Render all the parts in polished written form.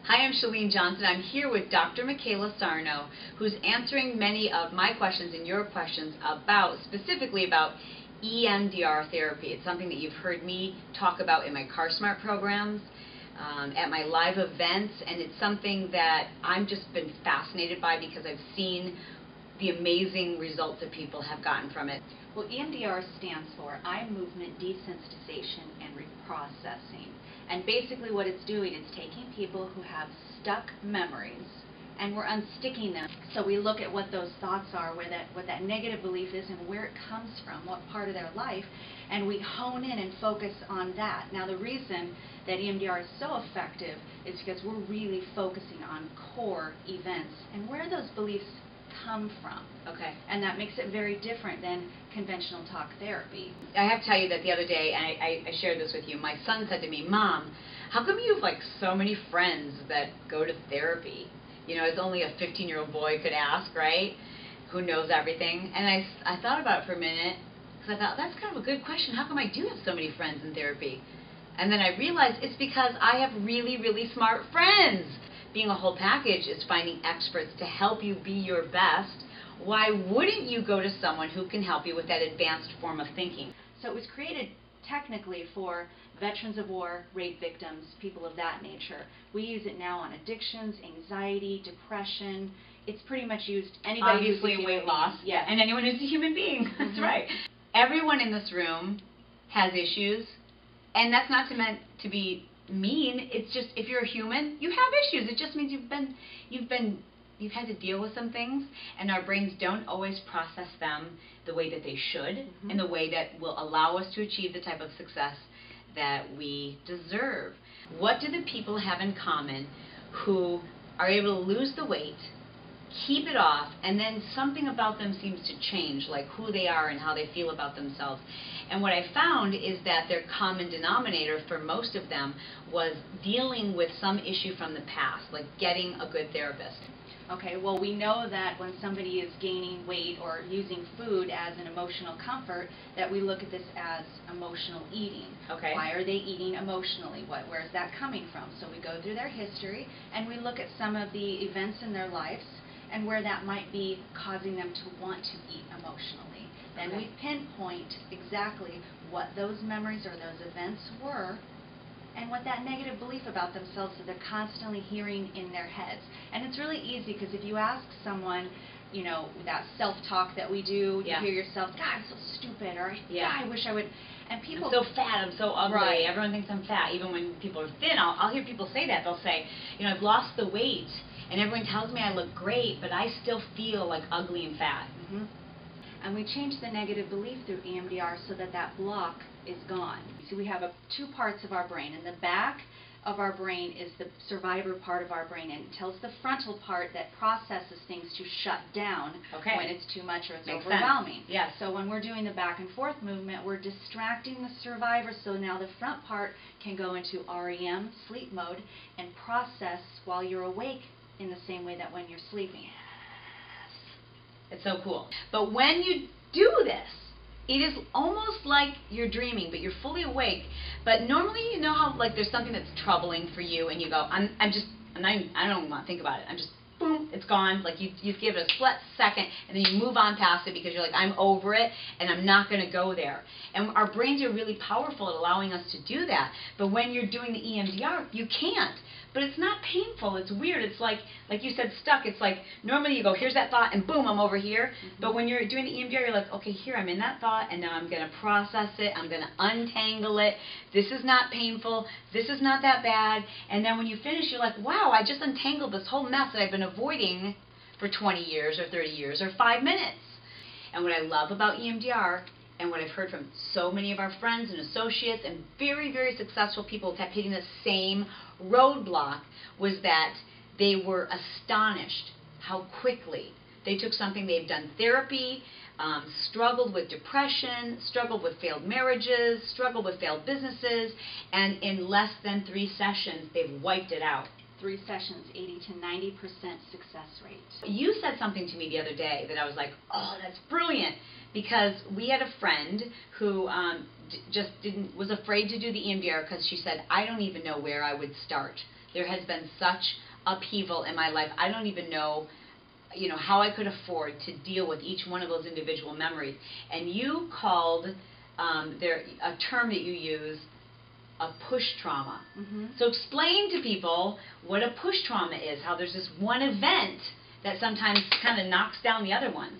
Hi, I'm Chalene Johnson. I'm here with Dr. Michaela Sarno, who's answering many of my questions and your questions specifically about EMDR therapy. It's something that you've heard me talk about in my Car Smart programs, at my live events, and it's something that I've just been fascinated by because I've seen the amazing results that people have gotten from it. Well, EMDR stands for Eye Movement Desensitization and Reprocessing. And basically what it's doing is taking people who have stuck memories and we're unsticking them. So we look at what those thoughts are, what that negative belief is and where it comes from, what part of their life, and we hone in and focus on that. Now the reason that EMDR is so effective is because we're really focusing on core events and where those beliefs come from. Okay. And that makes it very different than conventional talk therapy. I have to tell you that the other day, and I shared this with you, my son said to me, "Mom, how come you have like so many friends that go to therapy?" You know, it's only a 15-year-old boy could ask, right? Who knows everything. And I thought about it for a minute, because I thought, that's kind of a good question. How come I do have so many friends in therapy? And then I realized it's because I have really, really smart friends. Being a whole package is finding experts to help you be your best. Why wouldn't you go to someone who can help you with that advanced form of thinking? So it was created technically for veterans of war, rape victims, people of that nature. We use it now on addictions, anxiety, depression. It's pretty much used anybody Obviously who's a weight loss, yes. And anyone who's a human being. That's right. Everyone in this room has issues, and that's not meant to be mean. It's just, if you're a human, you have issues. It just means you've had to deal with some things, and our brains don't always process them the way that they should, in the way that will allow us to achieve the type of success that we deserve. What do the people have in common who are able to lose the weight, keep it off, and then something about them seems to change, like who they are and how they feel about themselves? And what I found is that their common denominator for most of them was dealing with some issue from the past, like getting a good therapist. Okay, well, we know that when somebody is gaining weight or using food as an emotional comfort, that we look at this as emotional eating. Okay. Why are they eating emotionally? Where is that coming from? So we go through their history and we look at some of the events in their lives and where that might be causing them to want to eat emotionally. Then we pinpoint exactly what those memories or those events were and what that negative belief about themselves that they're constantly hearing in their heads. And it's really easy because if you ask someone, you know, that self-talk that we do, you hear yourself, God, I'm so stupid, or God, I wish I would, and people... I'm so fat, I'm so ugly, right. Everyone thinks I'm fat. Even when people are thin, I'll hear people say that. They'll say, you know, I've lost the weight, and everyone tells me I look great, but I still feel like ugly and fat. And we change the negative belief through EMDR so that that block is gone. So we have two parts of our brain. In the back of our brain is the survivor part of our brain, and it tells the frontal part that processes things to shut down when it's too much or it's overwhelming. Yes. So when we're doing the back and forth movement, we're distracting the survivor, so now the front part can go into REM, sleep mode, and process while you're awake in the same way that when you're sleeping. It's so cool. But when you do this, it is almost like you're dreaming, but you're fully awake. But normally, you know how like there's something that's troubling for you, and you go, I don't want to think about it. I'm just, boom, it's gone. Like you give it a split second, and then you move on past it because you're like, I'm over it, and I'm not going to go there. And our brains are really powerful at allowing us to do that. But when you're doing the EMDR, you can't. But it's not painful. It's weird. It's like you said, stuck. It's like normally you go, here's that thought, and boom, I'm over here. But when you're doing the EMDR, you're like, okay, here, I'm in that thought, and now I'm going to process it. I'm going to untangle it. This is not painful. This is not that bad. And then when you finish, you're like, wow, I just untangled this whole mess that I've been avoiding for 20 years or 30 years or 5 minutes. And what I love about EMDR, and what I've heard from so many of our friends and associates and very, very successful people kept hitting the same roadblock, was that they were astonished how quickly they took something they've done therapy, struggled with depression, struggled with failed marriages, struggled with failed businesses, and in less than 3 sessions, they've wiped it out. 3 sessions, 80 to 90% success rate. You said something to me the other day that I was like, oh, that's brilliant, because we had a friend who was afraid to do the EMDR because she said, I don't even know where I would start. there has been such upheaval in my life. I don't even know, how I could afford to deal with each one of those individual memories. And you called a term that you use a push trauma. So explain to people what a push trauma is, how there's this one event that sometimes kind of knocks down the other ones.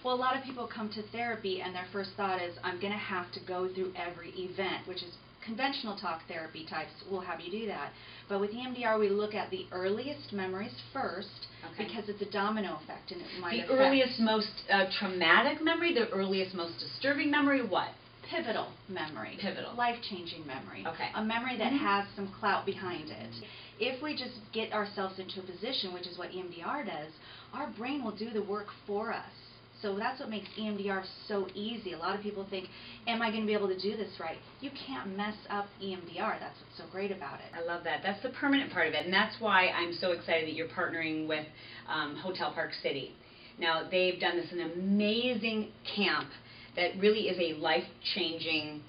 Well, a lot of people come to therapy and their first thought is, I'm going to have to go through every event, which is conventional talk therapy types will have you do that. But with EMDR, we look at the earliest memories first, because it's a domino effect, and it might affect the earliest, most traumatic memory, the earliest, most disturbing memory, what? Pivotal memory. Pivotal. Life-changing memory. Okay. A memory that has some clout behind it. If we just get ourselves into a position, which is what EMDR does, our brain will do the work for us. So that's what makes EMDR so easy. A lot of people think, am I going to be able to do this right? You can't mess up EMDR. That's what's so great about it. I love that. That's the permanent part of it. And that's why I'm so excited that you're partnering with Hotel Park City. Now, they've done this an amazing camp that really is a life-changing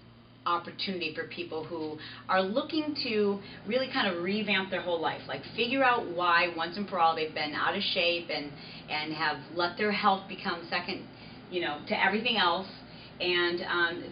opportunity for people who are looking to really kind of revamp their whole life, like figure out why once and for all they've been out of shape and have let their health become second, to everything else. And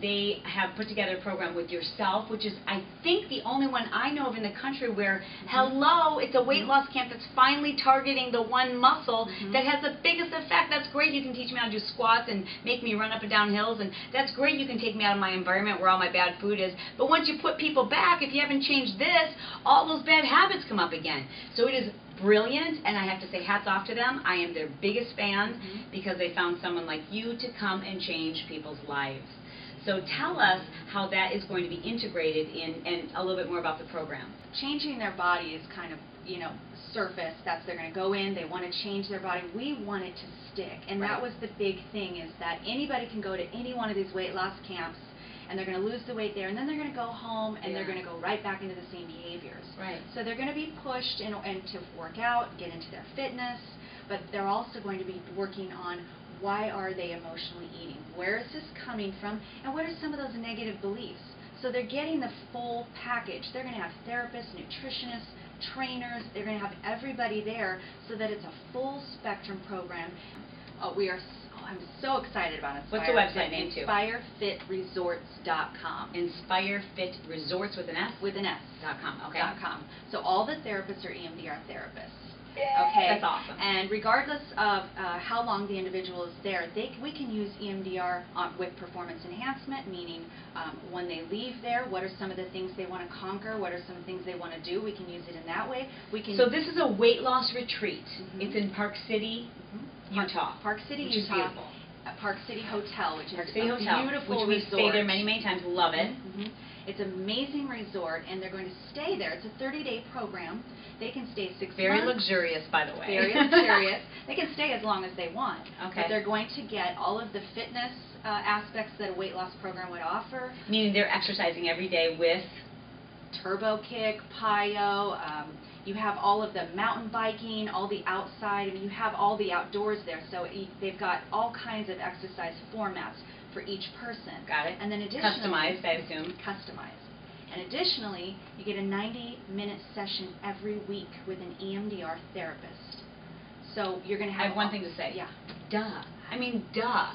they have put together a program with yourself, which is, I think, the only one I know of in the country where, hello, it's a weight loss camp that's finally targeting the one muscle that has the biggest effect. That's great. You can teach me how to do squats and make me run up and down hills, and that's great. You can take me out of my environment where all my bad food is. But once you put people back, if you haven't changed this, all those bad habits come up again. So it is brilliant, and I have to say hats off to them. I am their biggest fan because they found someone like you to come and change people's lives. So tell us how that is going to be integrated in, and a little bit more about the program. Changing their body is kind of, surface. That's, they're going to go in, they want to change their body. We want it to stick, and that was the big thing, is that anybody can go to any one of these weight loss camps and they're going to lose the weight there, and then they're going to go home and they're going to go right back into the same behaviors. So they're going to be pushed and to work out, get into their fitness, but they're also going to be working on why are they emotionally eating, where is this coming from, and what are some of those negative beliefs. So they're getting the full package. They're going to have therapists, nutritionists, trainers. They're going to have everybody there so that it's a full spectrum program. I'm so excited about Inspire. What's the website name too? InspireFitResorts.com. InspireFitResorts with an S? With an S. .com. Okay. .com. So all the therapists are EMDR therapists. Yay, okay. That's awesome. And regardless of how long the individual is there, we can use EMDR with performance enhancement, meaning when they leave there, what are some of the things they want to conquer, what are some of the things they want to do. We can use it in that way. So this is a weight loss retreat. It's in Park City, Utah. Park City, which Utah. Is beautiful. Park City Hotel, which Park is City a Hotel, beautiful which we resort. stay there many, many times. Love it. It's an amazing resort, and they're going to stay there. It's a 30-day program. They can stay 6 months. Very luxurious, by the way. Very luxurious. They can stay as long as they want. Okay. But they're going to get all of the fitness aspects that a weight loss program would offer. Meaning they're exercising every day with? Turbo kick, plyo. You have all of the mountain biking, all the outside. I mean, you have all the outdoors there. So they've got all kinds of exercise formats for each person. Got it. And then additionally, customized, I assume. Customized. And additionally, you get a 90-minute session every week with an EMDR therapist. So you're going to have... I have one thing to say. Yeah. Duh. I mean, duh.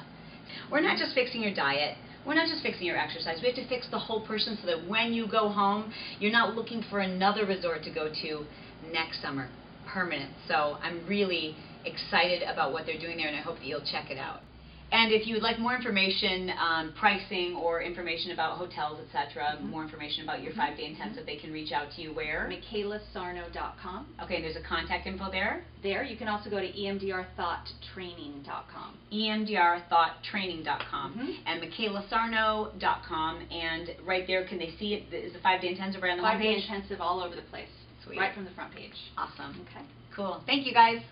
We're not just fixing your diet. We're not just fixing your exercise. We have to fix the whole person so that when you go home, you're not looking for another resort to go to next summer. Permanent. So I'm really excited about what they're doing there, and I hope that you'll check it out. And if you would like more information on pricing or information about hotels, etc., more information about your 5-day intensive, they can reach out to you where? MichaelaSarno.com. Okay, and there's a contact info there? There. You can also go to EMDRThoughtTraining.com. EMDRThoughtTraining.com and MichaelaSarno.com, and right there, can they see it? Is the 5-day intensive right on the homepage? 5-day intensive all over the place. Sweet. Right from the front page. Awesome. Okay. Cool. Thank you, guys.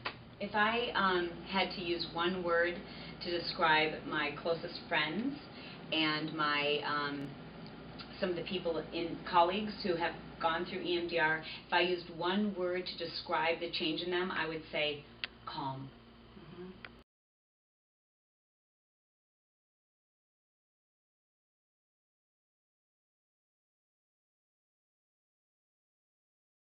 If I had to use one word to describe my closest friends and my some of the people colleagues who have gone through EMDR, if I used one word to describe the change in them, I would say calm.